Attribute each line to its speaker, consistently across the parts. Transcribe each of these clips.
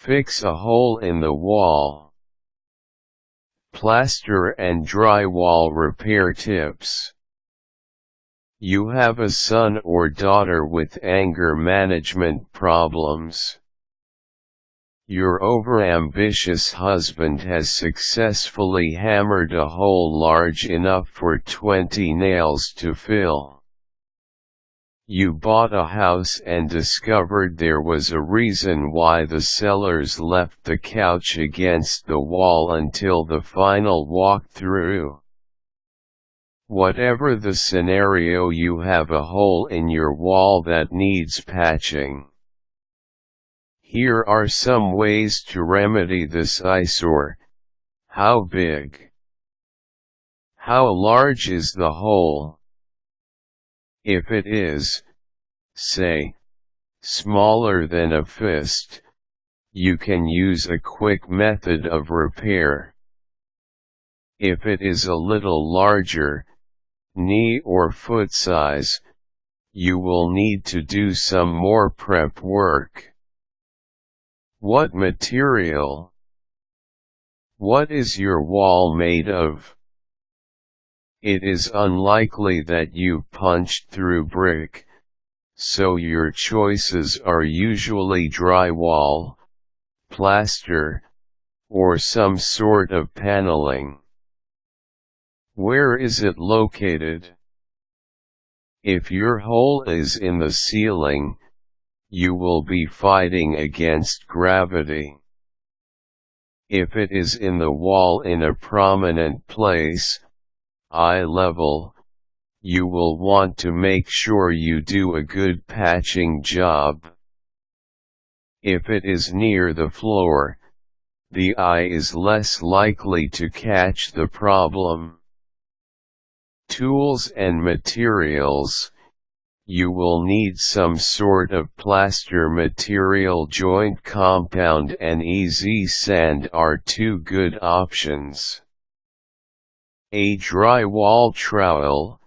Speaker 1: Fix a hole in the wall. Plaster and drywall repair tips. You have a son or daughter with anger management problems. Your overambitious husband has successfully hammered a hole large enough for 20 nails to fill. You bought a house and discovered there was a reason why the sellers left the couch against the wall until the final walkthrough. Whatever the scenario, you have a hole in your wall that needs patching. Here are some ways to remedy this eyesore. How big? How large is the hole? If it is, say, smaller than a fist, you can use a quick method of repair. If it is a little larger, knee or foot size, you will need to do some more prep work. What material? What is your wall made of? It is unlikely that you punched through brick, so your choices are usually drywall, plaster, or some sort of paneling. Where is it located? If your hole is in the ceiling, you will be fighting against gravity. If it is in the wall in a prominent place, eye level, you will want to make sure you do a good patching job. If it is near the floor, the eye is less likely to catch the problem. Tools and materials. You will need some sort of plaster material. Joint compound and easy sand are two good options. A drywall trowel,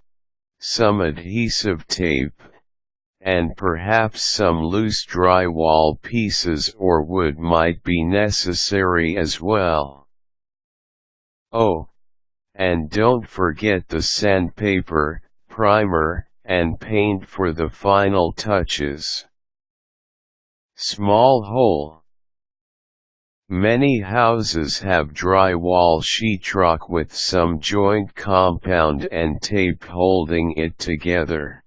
Speaker 1: some adhesive tape, and perhaps some loose drywall pieces or wood might be necessary as well. Oh, and don't forget the sandpaper, primer, and paint for the final touches. Small hole. Many houses have drywall sheetrock with some joint compound and tape holding it together.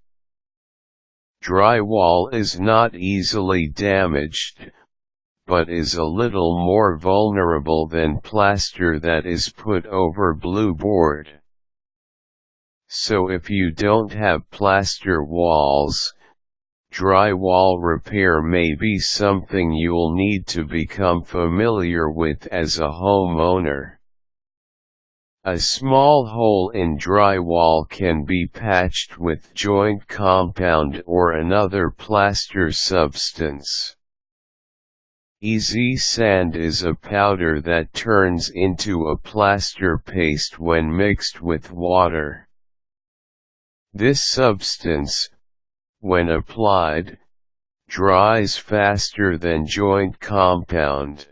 Speaker 1: Drywall is not easily damaged, but is a little more vulnerable than plaster that is put over blueboard. So if you don't have plaster walls, drywall repair may be something you'll need to become familiar with as a homeowner. A small hole in drywall can be patched with joint compound or another plaster substance. Easy sand is a powder that turns into a plaster paste when mixed with water. This substance, when applied, dries faster than joint compound.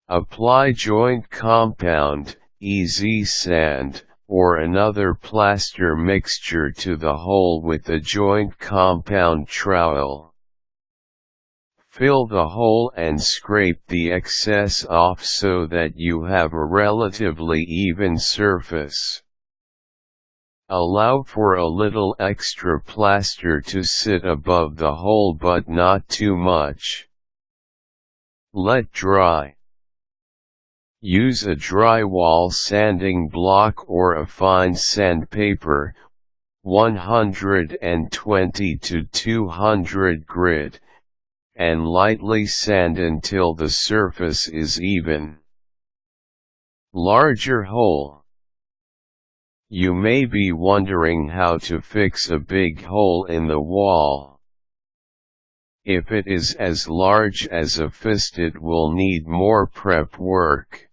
Speaker 1: Apply joint compound, easy sand, or another plaster mixture to the hole with a joint compound trowel. Fill the hole and scrape the excess off so that you have a relatively even surface. Allow for a little extra plaster to sit above the hole but not too much. Let dry. Use a drywall sanding block or a fine sandpaper, 120 to 200 grit, and lightly sand until the surface is even. Larger hole. You may be wondering how to fix a big hole in the wall. If it is as large as a fist, it will need more prep work.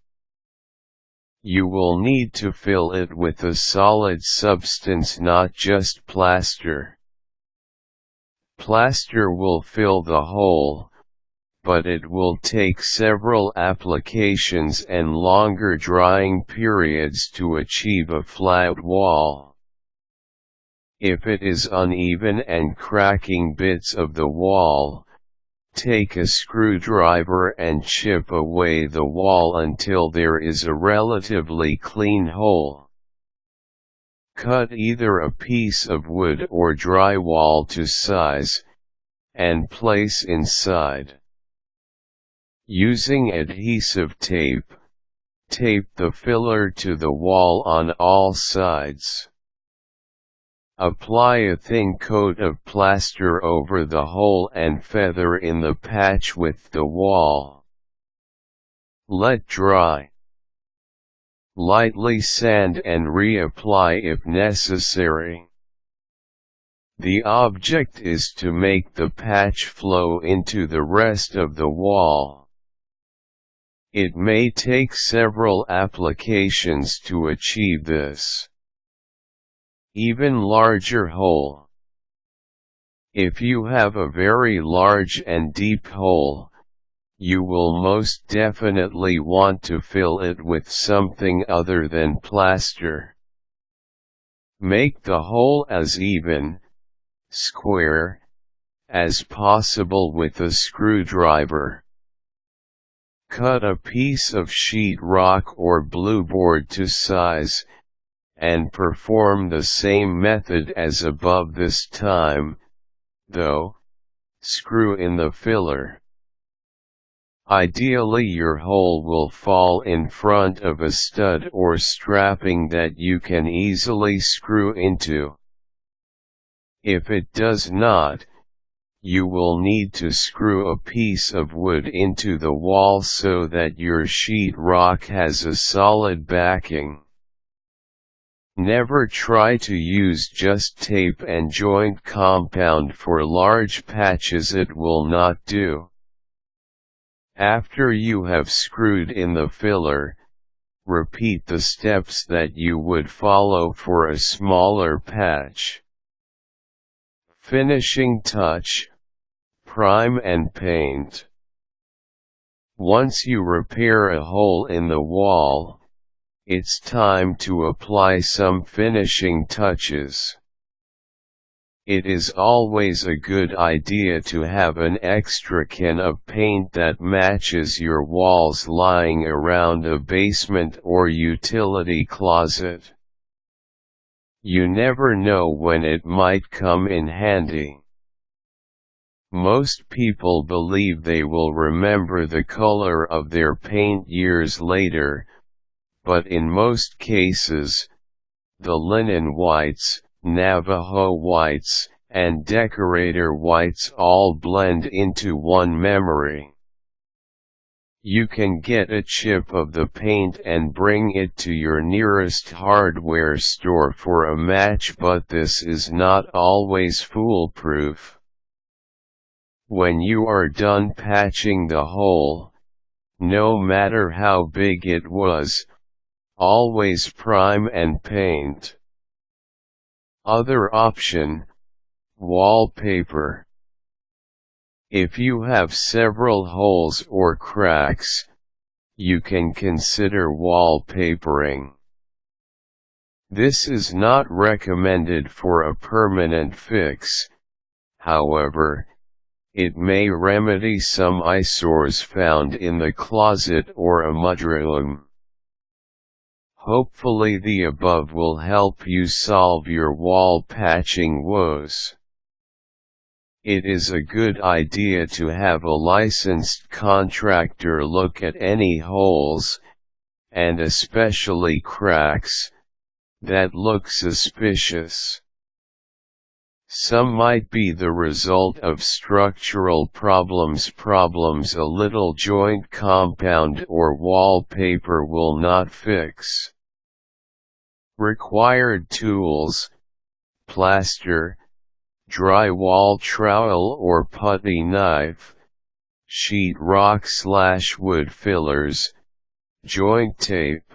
Speaker 1: You will need to fill it with a solid substance, not just plaster. Plaster will fill the hole, but it will take several applications and longer drying periods to achieve a flat wall. If it is uneven and cracking bits of the wall, take a screwdriver and chip away the wall until there is a relatively clean hole. Cut either a piece of wood or drywall to size, and place inside. Using adhesive tape, tape the filler to the wall on all sides. Apply a thin coat of plaster over the hole and feather in the patch with the wall. Let dry. Lightly sand and reapply if necessary. The object is to make the patch flow into the rest of the wall. It may take several applications to achieve this. Even larger hole. If you have a very large and deep hole, you will most definitely want to fill it with something other than plaster. Make the hole as even, square, as possible with a screwdriver. Cut a piece of sheetrock or blueboard to size, and perform the same method as above. This time, though, screw in the filler. Ideally your hole will fall in front of a stud or strapping that you can easily screw into. If it does not, you will need to screw a piece of wood into the wall so that your sheetrock has a solid backing. Never try to use just tape and joint compound for large patches. It will not do. After you have screwed in the filler, repeat the steps that you would follow for a smaller patch. Finishing touch: prime and paint. Once you repair a hole in the wall, it's time to apply some finishing touches. It is always a good idea to have an extra can of paint that matches your walls lying around a basement or utility closet. You never know when it might come in handy. Most people believe they will remember the color of their paint years later, but in most cases, the linen whites, Navajo whites, and Decorator whites all blend into one memory. You can get a chip of the paint and bring it to your nearest hardware store for a match, but this is not always foolproof. When you are done patching the hole, no matter how big it was, always prime and paint. Other option: wallpaper. If you have several holes or cracks, you can consider wallpapering. This is not recommended for a permanent fix, however, it may remedy some eyesores found in the closet or a mudroom. Hopefully the above will help you solve your wall patching woes. It is a good idea to have a licensed contractor look at any holes, and especially cracks, that look suspicious. Some might be the result of structural problems. A little joint compound or wallpaper will not fix. Required tools: plaster, drywall trowel or putty knife, sheetrock/wood fillers, joint tape.